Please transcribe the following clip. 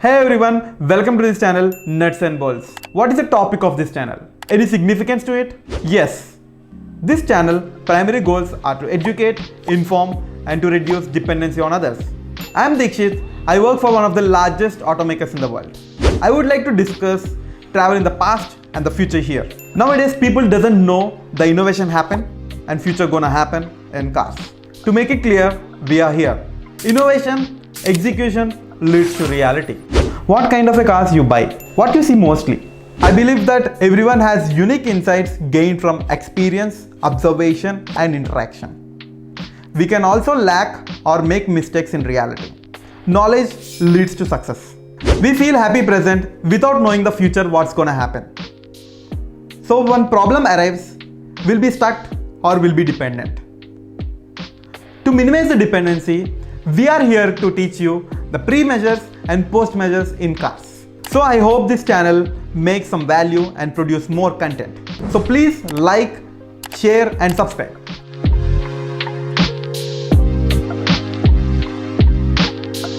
Hey everyone, welcome to this channel Nuts and Bolts. What is the topic of this channel? Any significance to it? Yes. This channel primary goals are to educate, inform and to reduce dependency on others. I am Dikshit. I work for one of the largest automakers in the world. I would like to discuss travel in the past and the future here. Nowadays people doesn't know the innovation happen and future gonna happen in cars. To make it clear, we are here. Innovation, execution leads to reality. What kind of a cars you buy? What you see mostly? I believe that everyone has unique insights gained from experience, observation and interaction. We can also lack or make mistakes in reality. Knowledge leads to success. We feel happy present without knowing the future what's gonna happen. So when problem arrives, we'll be stuck or will be dependent. To minimize the dependency, we are here to teach you the pre-measures and post-measures in cars. So I hope this channel makes some value and produce more content. So please like, share and subscribe.